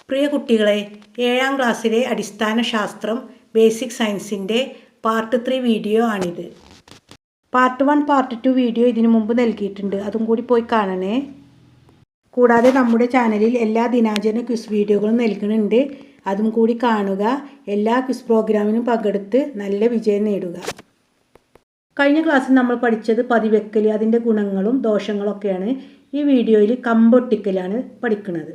പ്രിയ കുട്ടികളെ, 7ാം ക്ലാസ്സിലെ അടിസ്ഥാന ശാസ്ത്രം ബേസിക് സയൻസിൻ്റെ പാർട്ട് 3 വീഡിയോ ആണിത്. പാർട്ട് 1, പാർട്ട് 2 വീഡിയോ ഇതിനു മുമ്പ് നൽകിയിട്ടുണ്ട്. അതും കൂടി പോയി കാണണേ. കൂടാതെ നമ്മുടെ ചാനലിൽ എല്ലാ ദിനാചരണ ക്വിസ് വീഡിയോകളും നൽകുന്നുണ്ട്. അതും കൂടി കാണുക. എല്ലാ ക്വിസ് പ്രോഗ്രാമിനും പങ്കെടുത്ത് നല്ല വിജയം നേടുക. കഴിഞ്ഞ ക്ലാസ്സിൽ നമ്മൾ പഠിച്ചത് പതിവെക്കൽ, അതിൻ്റെ ഗുണങ്ങളും ദോഷങ്ങളൊക്കെയാണ്. ഈ വീഡിയോയിൽ കമ്പൊട്ടിക്കലാണ് പഠിക്കുന്നത്.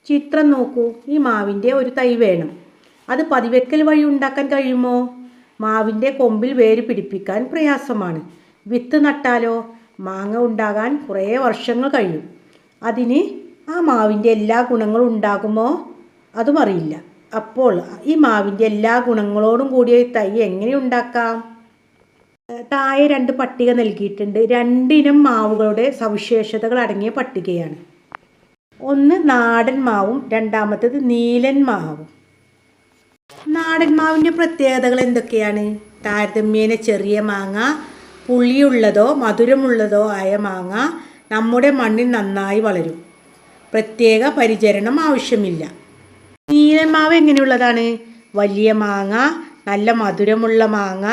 ചിത്രം നോക്കൂ. ഈ മാവിൻ്റെ ഒരു തൈ വേണം. അത് പതിവെക്കൽ വഴി ഉണ്ടാക്കാൻ കഴിയുമോ? മാവിൻ്റെ കൊമ്പിൽ വേര് പിടിപ്പിക്കാൻ പ്രയാസമാണ്. വിത്ത് നട്ടാലോ? മാങ്ങ ഉണ്ടാകാൻ കുറേ വർഷങ്ങൾ കഴിയും. അതിന് ആ മാവിൻ്റെ എല്ലാ ഗുണങ്ങളും ഉണ്ടാകുമോ? അതും അറിയില്ല. അപ്പോൾ ഈ മാവിൻ്റെ എല്ലാ ഗുണങ്ങളോടും കൂടിയ തൈ എങ്ങനെ ഉണ്ടാക്കാം? താഴെ 2 പട്ടിക നൽകിയിട്ടുണ്ട്. 2 ഇനം മാവുകളുടെ സവിശേഷതകൾ അടങ്ങിയ പട്ടികയാണ്. ഒന്ന് നാടൻ മാവും, രണ്ടാമത്തേത് നീലൻ മാവും. നാടൻ മാവിൻ്റെ പ്രത്യേകതകൾ എന്തൊക്കെയാണ്? താരതമ്യേന ചെറിയ മാങ്ങ, പുളിയുള്ളതോ മധുരമുള്ളതോ ആയ മാങ്ങ നമ്മുടെ മണ്ണിൽ നന്നായി വളരും. പ്രത്യേക പരിചരണം ആവശ്യമില്ല. നീലൻ മാവ് എങ്ങനെയുള്ളതാണ്? വലിയ മാങ്ങ, നല്ല മധുരമുള്ള മാങ്ങ,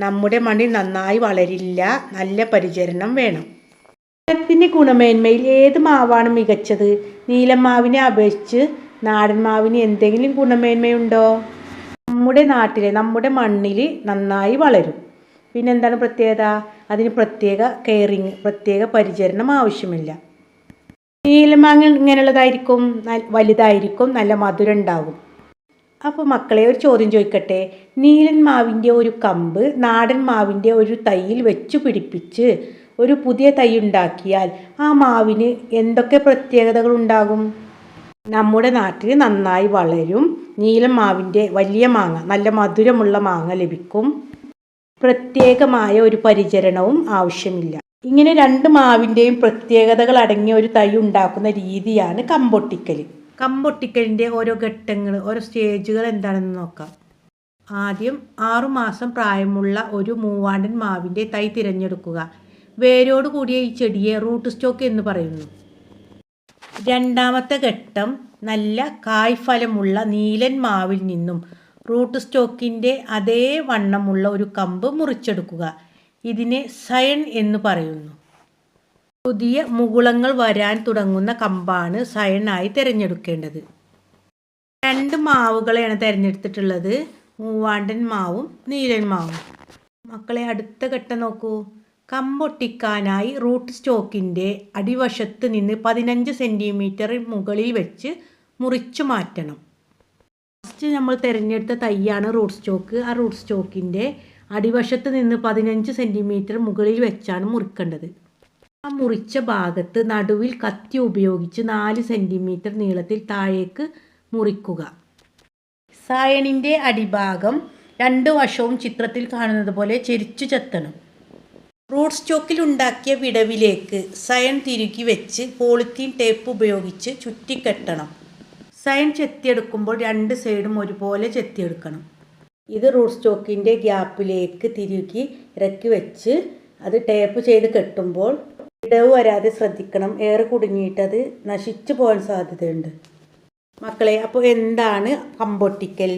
നമ്മുടെ മണ്ണിൽ നന്നായി വളരില്ല, നല്ല പരിചരണം വേണം. ത്തിൻ്റെ ഗുണമേന്മയിൽ ഏത് മാവാണ് മികച്ചത്? നീലൻ മാവിനെ അപേക്ഷിച്ച് നാടൻ മാവിന് എന്തെങ്കിലും ഗുണമേന്മയുണ്ടോ? നമ്മുടെ മണ്ണിൽ നന്നായി വളരും. പിന്നെന്താണ് പ്രത്യേകത? അതിന് പ്രത്യേക കെയറിങ്, പ്രത്യേക പരിചരണം ആവശ്യമില്ല. നീലൻ മാങ്ങ ഇങ്ങനെയുള്ളതായിരിക്കും, വലുതായിരിക്കും, നല്ല മധുരം ഉണ്ടാകും. അപ്പോൾ മക്കളെ, ഒരു ചോദ്യം ചോദിക്കട്ടെ. നീലൻ മാവിൻ്റെ ഒരു കമ്പ് നാടൻ മാവിൻ്റെ ഒരു തൈയിൽ വെച്ച് പിടിപ്പിച്ച് ഒരു പുതിയ തൈ ഉണ്ടാക്കിയാൽ ആ മാവിന് എന്തൊക്കെ പ്രത്യേകതകൾ ഉണ്ടാകും? നമ്മുടെ നാട്ടിൽ നന്നായി വളരും. നീലൻ മാവിൻ്റെ വലിയ മാങ്ങ, നല്ല മധുരമുള്ള മാങ്ങ ലഭിക്കും. പ്രത്യേകമായ ഒരു പരിചരണവും ആവശ്യമില്ല. ഇങ്ങനെ 2 മാവിൻ്റെയും പ്രത്യേകതകൾ അടങ്ങിയ ഒരു തൈ ഉണ്ടാക്കുന്ന രീതിയാണ് കമ്പൊട്ടിക്കൽ. കമ്പൊട്ടിക്കലിൻ്റെ ഓരോ ഘട്ടങ്ങൾ, ഓരോ സ്റ്റേജുകൾ എന്താണെന്ന് നോക്കാം. ആദ്യം 6 മാസം പ്രായമുള്ള ഒരു മൂവാണ്ടൻ മാവിൻ്റെ തൈ തിരഞ്ഞെടുക്കുക. വേരോട് കൂടിയ ഈ ചെടിയെ റൂട്ട് സ്റ്റോക്ക് എന്ന് പറയുന്നു. രണ്ടാമത്തെ ഘട്ടം, നല്ല കായ്ഫലമുള്ള നീലൻ മാവിൽ നിന്നും റൂട്ട് സ്റ്റോക്കിൻ്റെ അതേ വണ്ണമുള്ള ഒരു കമ്പ് മുറിച്ചെടുക്കുക. ഇതിനെ സയൺ എന്ന് പറയുന്നു. പുതിയ മുകുളങ്ങൾ വരാൻ തുടങ്ങുന്ന കമ്പാണ് സയണായി തിരഞ്ഞെടുക്കേണ്ടത്. 2 മാവുകളെയാണ് തിരഞ്ഞെടുത്തിട്ടുള്ളത്, മൂവാണ്ടൻ മാവും നീലൻ മാവും. മക്കളെ, അടുത്ത ഘട്ടം നോക്കൂ. കമ്പൊട്ടിക്കാനായി റൂട്ട് സ്റ്റോക്കിൻ്റെ അടിവശത്ത് നിന്ന് 15 സെൻറ്റിമീറ്റർ മുകളിൽ വെച്ച് മുറിച്ചു മാറ്റണം. ഫസ്റ്റ് നമ്മൾ തിരഞ്ഞെടുത്ത തൈയാണ് റൂട്ട് സ്റ്റോക്ക്. ആ റൂട്ട് സ്റ്റോക്കിൻ്റെ അടിവശത്ത് നിന്ന് 15 സെൻറ്റിമീറ്റർ മുകളിൽ വെച്ചാണ് മുറിക്കേണ്ടത്. ആ മുറിച്ച ഭാഗത്ത് നടുവിൽ കത്തി ഉപയോഗിച്ച് 4 സെൻറ്റിമീറ്റർ നീളത്തിൽ താഴേക്ക് മുറിക്കുക. സയണിൻ്റെ അടിഭാഗം 2 വശവും ചിത്രത്തിൽ കാണുന്നത് പോലെ ചെരിച്ചു ചെത്തണം. റൂട്ട് സ്റ്റോക്കിൽ ഉണ്ടാക്കിയ വിടവിലേക്ക് സയൺ തിരുകി വെച്ച് പോളിത്തീൻ ടേപ്പ് ഉപയോഗിച്ച് ചുറ്റിക്കെട്ടണം. സയൺ ചെത്തിയെടുക്കുമ്പോൾ 2 സൈഡും ഒരുപോലെ ചെത്തിയെടുക്കണം. ഇത് റൂട്ട് സ്റ്റോക്കിൻ്റെ ഗ്യാപ്പിലേക്ക് തിരുകി ഇറക്കി വെച്ച് അത് ടേപ്പ് ചെയ്ത് കെട്ടുമ്പോൾ വിടവ് വരാതെ ശ്രദ്ധിക്കണം. ഏറെ കുടുങ്ങിയിട്ടത് നശിച്ചു പോകാൻ സാധ്യതയുണ്ട്. മക്കളെ, അപ്പോൾ എന്താണ് കമ്പൊട്ടിക്കൽ?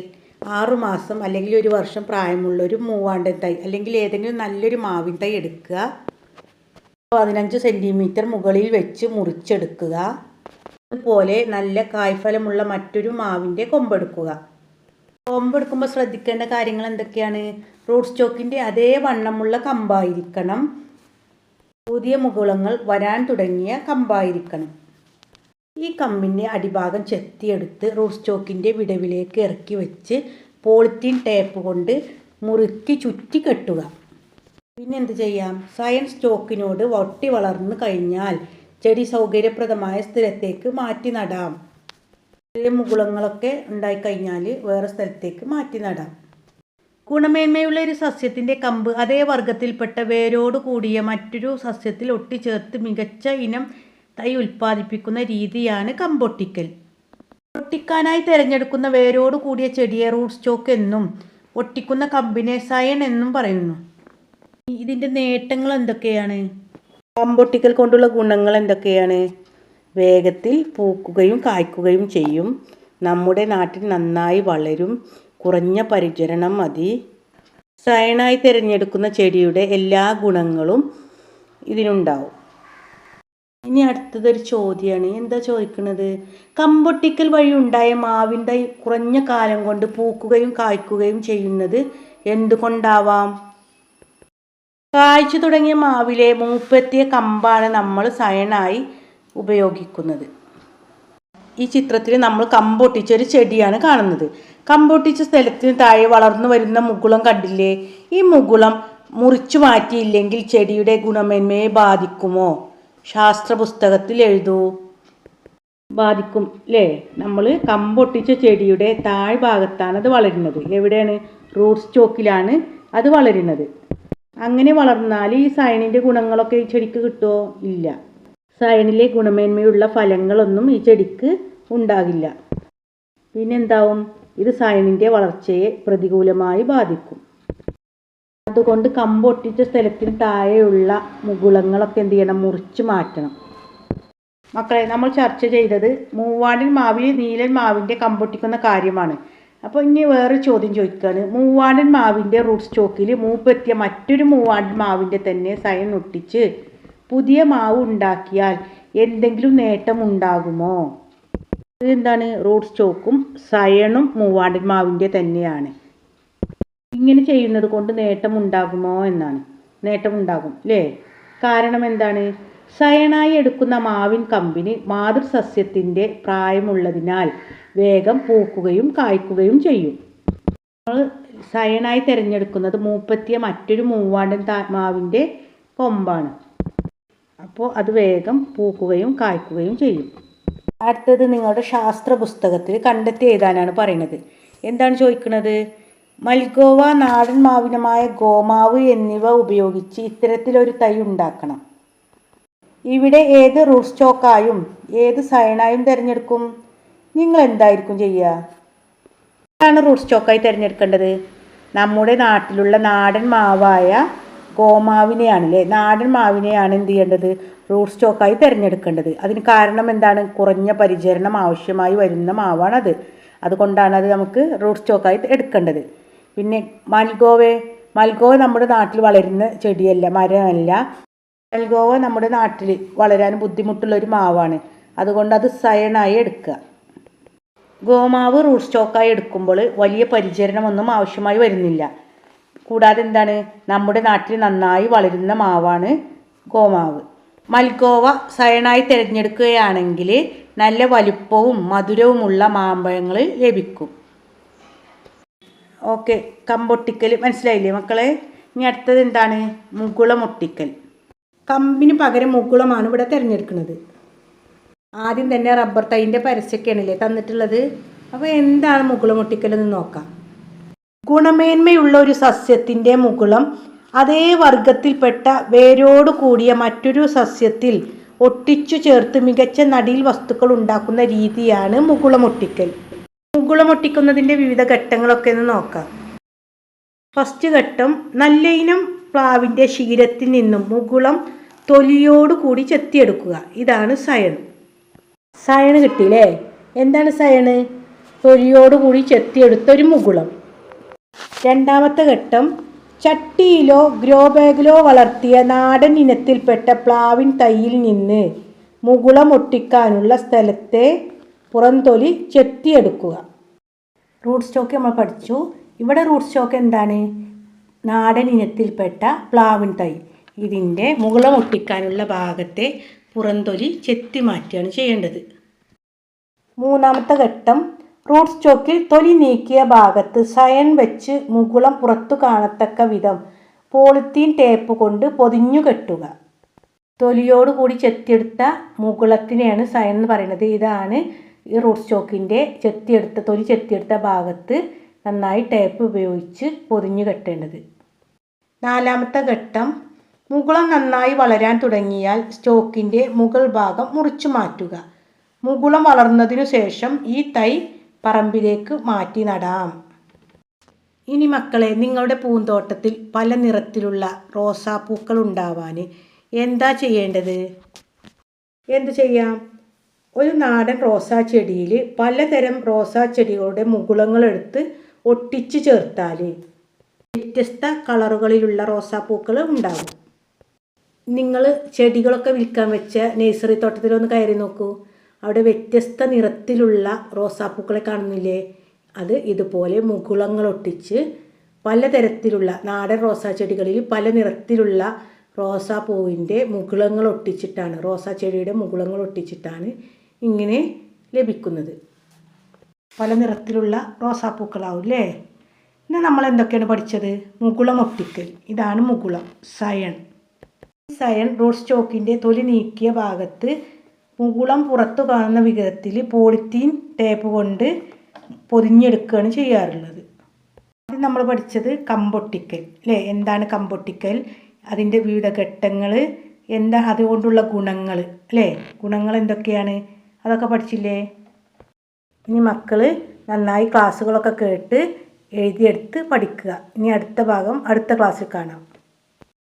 6 മാസം അല്ലെങ്കിൽ 1 വർഷം പ്രായമുള്ളൊരു മൂവാണ്ടൻ തൈ അല്ലെങ്കിൽ ഏതെങ്കിലും നല്ലൊരു മാവിൻ തൈ എടുക്കുക. 15 സെൻറ്റിമീറ്റർ മുകളിൽ വെച്ച് മുറിച്ചെടുക്കുക. അതുപോലെ നല്ല കായ്ഫലമുള്ള മറ്റൊരു മാവിൻ്റെ കൊമ്പെടുക്കുക. കൊമ്പെടുക്കുമ്പോൾ ശ്രദ്ധിക്കേണ്ട കാര്യങ്ങൾ എന്തൊക്കെയാണ്? റൂട്ട് സ്റ്റോക്കിൻ്റെ അതേ വണ്ണമുള്ള കമ്പായിരിക്കണം. പുതിയ മുകുളങ്ങൾ വരാൻ തുടങ്ങിയ കമ്പായിരിക്കണം. ഈ കമ്പിൻ്റെ അടിഭാഗം ചെത്തിയെടുത്ത് റൂട്ട് സ്റ്റോക്കിൻ്റെ വിടവിലേക്ക് ഇറക്കി വെച്ച് പോളിത്തീൻ ടേപ്പ് കൊണ്ട് മുറുക്കി ചുറ്റി കെട്ടുക. പിന്നെ എന്ത് ചെയ്യാം? സയൺ സ്റ്റോക്കിനോട് ഒട്ടി വളർന്നു കഴിഞ്ഞാൽ ചെടി സൗകര്യപ്രദമായ സ്ഥലത്തേക്ക് മാറ്റി നടാം. ചെറിയ മുകുളങ്ങളൊക്കെ ഉണ്ടായിക്കഴിഞ്ഞാൽ വേറെ സ്ഥലത്തേക്ക് മാറ്റി നടാം. ഗുണമേന്മയുള്ള ഒരു സസ്യത്തിൻ്റെ കമ്പ് അതേ വർഗത്തിൽപ്പെട്ട വേരോട് കൂടിയ മറ്റൊരു സസ്യത്തിൽ ഒട്ടിച്ചേർത്ത് മികച്ച ഇനം തൈ ഉൽപ്പാദിപ്പിക്കുന്ന രീതിയാണ് കമ്പൊട്ടിക്കൽ. ഒട്ടിക്കാനായി തിരഞ്ഞെടുക്കുന്ന വേരോട് കൂടിയ ചെടിയെ റൂട്ട് സ്റ്റോക്ക് എന്നും ഒട്ടിക്കുന്ന കമ്പിനെ സയൺ എന്നും പറയുന്നു. ഇതിൻ്റെ നേട്ടങ്ങൾ എന്തൊക്കെയാണ്? കമ്പൊട്ടിക്കൽ കൊണ്ടുള്ള ഗുണങ്ങൾ എന്തൊക്കെയാണ്? വേഗത്തിൽ പൂക്കുകയും കായ്ക്കുകയും ചെയ്യും. നമ്മുടെ നാട്ടിൽ നന്നായി വളരും. കുറഞ്ഞ പരിചരണം മതി. സയനായി തിരഞ്ഞെടുക്കുന്ന ചെടിയുടെ എല്ലാ ഗുണങ്ങളും ഇതിനുണ്ടാവും. ഇനി അടുത്തതൊരു ചോദ്യമാണ്. എന്താ ചോദിക്കുന്നത്? കമ്പൊട്ടിക്കൽ വഴി ഉണ്ടായ മാവിൻ തൈ കുറഞ്ഞ കാലം കൊണ്ട് പൂക്കുകയും കായ്ക്കുകയും ചെയ്യുന്നത് എന്തുകൊണ്ടാവാം? കായ്ച്ചു തുടങ്ങിയ മാവിലെ മൂപ്പെത്തിയ കമ്പാണ് നമ്മൾ സയനായി ഉപയോഗിക്കുന്നത്. ഈ ചിത്രത്തിൽ നമ്മൾ കമ്പൊട്ടിച്ചൊരു ചെടിയാണ് കാണുന്നത്. കമ്പൊട്ടിച്ച സ്ഥലത്തിന് താഴെ വളർന്നു വരുന്ന മുകുളം കണ്ടില്ലേ? ഈ മുകുളം മുറിച്ചു മാറ്റിയില്ലെങ്കിൽ ചെടിയുടെ ഗുണമേന്മയെ ബാധിക്കുമോ? ശാസ്ത്ര പുസ്തകത്തിൽ എഴുതൂ. ബാധിക്കും അല്ലേ? നമ്മൾ കമ്പൊട്ടിച്ച ചെടിയുടെ താഴ്ഭാഗത്താണ് അത് വളരുന്നത്. എവിടെയാണ്? റൂട്ട് സ്റ്റോക്കിലാണ് അത് വളരുന്നത്. അങ്ങനെ വളർന്നാൽ ഈ സയനിൻ്റെ ഗുണങ്ങളൊക്കെ ഈ ചെടിക്ക് കിട്ടുമോ? ഇല്ല. സയനിലെ ഗുണമേന്മയുള്ള ഫലങ്ങളൊന്നും ഈ ചെടിക്ക് ഉണ്ടാകില്ല. പിന്നെന്താവും? ഇത് സയനിൻ്റെ വളർച്ചയെ പ്രതികൂലമായി ബാധിക്കും. അതുകൊണ്ട് കമ്പൊട്ടിച്ച സ്ഥലത്തിന് താഴെയുള്ള മുകുളങ്ങളൊക്കെ എന്ത് ചെയ്യണം? മുറിച്ച് മാറ്റണം. മക്കളെ, നമ്മൾ ചർച്ച ചെയ്തത് മൂവാണ്ടൻ മാവിൽ നീലൻ മാവിൻ്റെ കമ്പൊട്ടിക്കുന്ന കാര്യമാണ്. അപ്പോൾ ഇനി വേറെ ചോദ്യം ചോദിക്കുകയാണ്. മൂവാണ്ടൻ മാവിൻ്റെ റൂട്ട് സ്റ്റോക്കിൽ മൂപ്പെത്തിയ മറ്റൊരു മൂവാണ്ടൻ മാവിൻ്റെ തന്നെ സയൻ ഒട്ടിച്ച് പുതിയ മാവ് ഉണ്ടാക്കിയാൽ എന്തെങ്കിലും നേട്ടം ഉണ്ടാകുമോ? ഇതെന്താണ്? റൂട്ട് സ്റ്റോക്കും സയണും മൂവാണ്ടൻ മാവിൻ്റെ തന്നെയാണ്. ഇങ്ങനെ ചെയ്യുന്നത് കൊണ്ട് നേട്ടമുണ്ടാകുമോ എന്നാണ്. നേട്ടമുണ്ടാകും അല്ലേ? കാരണം എന്താണ്? സയണായി എടുക്കുന്ന മാവിൻ കമ്പിന് മാതൃസസ്യത്തിൻ്റെ പ്രായമുള്ളതിനാൽ വേഗം പൂക്കുകയും കായ്ക്കുകയും ചെയ്യും. നമ്മൾ സയണായി തിരഞ്ഞെടുക്കുന്നത് മൂപ്പെത്തിയ മറ്റൊരു മൂവാണ്ടൻ മാവിൻ്റെ കൊമ്പാണ്. അപ്പോൾ അത് വേഗം പൂക്കുകയും കായ്ക്കുകയും ചെയ്യും. അടുത്തത് നിങ്ങളുടെ ശാസ്ത്ര പുസ്തകത്തിൽ കണ്ടെത്തി എഴുതാനാണ് പറയുന്നത്. എന്താണ് ചോദിക്കുന്നത്? മൽഗോവ, നാടൻ മാവിനമായ ഗോമാവ് എന്നിവ ഉപയോഗിച്ച് ഇത്തരത്തിലൊരു തൈ ഉണ്ടാക്കണം. ഇവിടെ ഏത് റൂട്ട് സ്റ്റോക്കായും ഏത് സയനായും തിരഞ്ഞെടുക്കും? നിങ്ങൾ എന്തായിരിക്കും ചെയ്യുക? ആണ് റൂട്ട് സ്റ്റോക്കായി തിരഞ്ഞെടുക്കേണ്ടത്? നമ്മുടെ നാട്ടിലുള്ള നാടൻ മാവായ ഗോമാവിനെയാണല്ലേ, നാടൻ മാവിനെയാണ് എന്ത് ചെയ്യേണ്ടത്? റൂട്ട് സ്റ്റോക്കായി തിരഞ്ഞെടുക്കേണ്ടത്. അതിന് കാരണം എന്താണ്? കുറഞ്ഞ പരിചരണം ആവശ്യമായി വരുന്ന മാവാണത്. അതുകൊണ്ടാണ് അത് നമുക്ക് റൂട്ട് സ്റ്റോക്കായി എടുക്കേണ്ടത്. പിന്നെ മൽഗോവ നമ്മുടെ നാട്ടിൽ വളരുന്ന ചെടിയല്ല, മരമല്ല. മൽഗോവ നമ്മുടെ നാട്ടിൽ വളരാൻ ബുദ്ധിമുട്ടുള്ളൊരു മാവാണ്. അതുകൊണ്ട് അത് സയനായി എടുക്കുക. ഗോമാവ് റൂട്ട് സ്റ്റോക്കായി എടുക്കുമ്പോൾ വലിയ പരിചരണമൊന്നും ആവശ്യമായി വരുന്നില്ല. കൂടാതെ എന്താണ്? നമ്മുടെ നാട്ടിൽ നന്നായി വളരുന്ന മാവാണ് ഗോമാവ്. മൽഗോവ സയനായി തിരഞ്ഞെടുക്കുകയാണെങ്കിൽ നല്ല വലുപ്പവും മധുരവുമുള്ള മാമ്പഴങ്ങൾ ലഭിക്കും. ഓക്കെ, കമ്പൊട്ടിക്കൽ മനസ്സിലായില്ലേ മക്കളെ? ഇനി അടുത്തത് എന്താണ്? മുകുളമൊട്ടിക്കൽ. കമ്പിന് പകരം മുകുളമാണ് ഇവിടെ തിരഞ്ഞെടുക്കുന്നത്. ആദ്യം തന്നെ റബ്ബർ തൈൻ്റെ പരസ്യമൊക്കെയാണല്ലേ തന്നിട്ടുള്ളത്. അപ്പോൾ എന്താണ് മുകുളമൊട്ടിക്കലെന്ന് നോക്കാം. ഗുണമേന്മയുള്ള ഒരു സസ്യത്തിൻ്റെ മുകുളം അതേ വർഗത്തിൽപ്പെട്ട വേരോട് കൂടിയ മറ്റൊരു സസ്യത്തിൽ ഒട്ടിച്ചു ചേർത്ത് മികച്ച നടീൽ വസ്തുക്കൾ ഉണ്ടാക്കുന്ന രീതിയാണ് മുകുളമൊട്ടിക്കൽ. മുകുളമൊട്ടിക്കുന്നതിൻ്റെ വിവിധ ഘട്ടങ്ങളൊക്കെ ഒന്ന് നോക്കാം. ഫസ്റ്റ് ഘട്ടം, നല്ല ഇനം പ്ലാവിൻ്റെ ശീലത്തിൽ നിന്നും മുകുളം തൊലിയോടുകൂടി ചെത്തിയെടുക്കുക. ഇതാണ് സയണ് കിട്ടിയില്ലേ? എന്താണ് സയണ്? തൊലിയോടുകൂടി ചെത്തിയെടുത്തൊരു മുകുളം. രണ്ടാമത്തെ ഘട്ടം, ചട്ടിയിലോ ഗ്രോ ബാഗിലോ വളർത്തിയ നാടൻ ഇനത്തിൽപ്പെട്ട പ്ലാവിൻ തൈയിൽ നിന്ന് മുകുളം ഒട്ടിക്കാനുള്ള സ്ഥലത്തെ പുറംതൊലി ചെത്തിയെടുക്കുക. റൂട്ട് സ്റ്റോക്ക് നമ്മൾ പഠിച്ചു. ഇവിടെ റൂട്ട് സ്റ്റോക്ക് എന്താണ്? നാടൻ ഇനത്തിൽപ്പെട്ട പ്ലാവിൻ തൈ. ഇതിൻ്റെ മുകുളം ഒട്ടിക്കാനുള്ള ഭാഗത്തെ പുറംതൊലി ചെത്തി മാറ്റുകയാണ് ചെയ്യേണ്ടത്. മൂന്നാമത്തെ ഘട്ടം, റൂട്ട് സ്റ്റോക്കിൽ തൊലി നീക്കിയ ഭാഗത്ത് സയൻ വെച്ച് മുകുളം പുറത്തു കാണത്തക്ക വിധം പോളിത്തീൻ ടേപ്പ് കൊണ്ട് പൊതിഞ്ഞു കെട്ടുക. തൊലിയോടുകൂടി ചെത്തിയെടുത്ത മുകുളത്തിനെയാണ് സയൻ എന്ന് പറയുന്നത്. ഇതാണ് ഈ റൂട്ട് സ്റ്റോക്കിൻ്റെ തൊലി ചെത്തിയെടുത്ത ഭാഗത്ത് നന്നായി ടേപ്പ് ഉപയോഗിച്ച് പൊതിഞ്ഞു കെട്ടേണ്ടത്. നാലാമത്തെ ഘട്ടം, മുകുളം നന്നായി വളരാൻ തുടങ്ങിയാൽ സ്റ്റോക്കിൻ്റെ മുകൾ ഭാഗം മുറിച്ചു മാറ്റുക. മുകുളം വളർന്നതിനു ശേഷം ഈ തൈ പറമ്പിലേക്ക് മാറ്റി നടാം. ഇനി മക്കളെ, നിങ്ങളുടെ പൂന്തോട്ടത്തിൽ പല നിറത്തിലുള്ള റോസാപ്പൂക്കൾ ഉണ്ടാവാൻ എന്താ ചെയ്യേണ്ടത്? എന്ത് ചെയ്യാം? ഒരു നാടൻ റോസാ ചെടിയിൽ പലതരം റോസാ ചെടികളുടെ മുകുളങ്ങളെടുത്ത് ഒട്ടിച്ച് ചേർത്താൽ വ്യത്യസ്ത കളറുകളിലുള്ള റോസാപ്പൂക്കൾ ഉണ്ടാകും. നിങ്ങൾ ചെടികളൊക്കെ വിൽക്കാൻ വെച്ച നഴ്സറി തോട്ടത്തിലൊന്ന് കയറി നോക്കൂ. അവിടെ വ്യത്യസ്ത നിറത്തിലുള്ള റോസാപ്പൂക്കളെ കാണുന്നില്ലേ? അത് ഇതുപോലെ മുകുളങ്ങളൊട്ടിച്ച് പലതരത്തിലുള്ള നാടൻ റോസാ ചെടികളിൽ പല നിറത്തിലുള്ള റോസാപ്പൂവിൻ്റെ മുകുളങ്ങളൊട്ടിച്ചിട്ടാണ്, റോസാ ചെടിയുടെ മുകുളങ്ങളൊട്ടിച്ചിട്ടാണ് ഇങ്ങനെ ലഭിക്കുന്നത്. പല നിറത്തിലുള്ള റോസാപ്പൂക്കളാവും അല്ലേ? ഇന്ന് നമ്മൾ എന്തൊക്കെയാണ് പഠിച്ചത്? മുകുളം ഒട്ടിക്കൽ. ഇതാണ് മുകുളം, സയൺ. സയൺ റൂട്ട് സ്റ്റോക്കിൻ്റെ തൊലി നീക്കിയ ഭാഗത്ത് മുകുളം പുറത്തു കാണുന്ന വിധത്തിൽ പോളിത്തീൻ ടേപ്പ് കൊണ്ട് പൊതിഞ്ഞെടുക്കുകയാണ് ചെയ്യാറുള്ളത്. ആദ്യം നമ്മൾ പഠിച്ചത് കമ്പൊട്ടിക്കൽ അല്ലേ? എന്താണ് കമ്പൊട്ടിക്കൽ, അതിൻ്റെ വിവിധ ഘട്ടങ്ങൾ, എന്താ അതുകൊണ്ടുള്ള ഗുണങ്ങൾ അല്ലേ? ഗുണങ്ങൾ എന്തൊക്കെയാണ് അതൊക്കെ പഠിച്ചില്ലേ? ഇനി മക്കൾ നന്നായി ക്ലാസ്സുകളൊക്കെ കേട്ട് എഴുതിയെടുത്ത് പഠിക്കുക. ഇനി അടുത്ത ഭാഗം അടുത്ത ക്ലാസ്സിൽ കാണാം.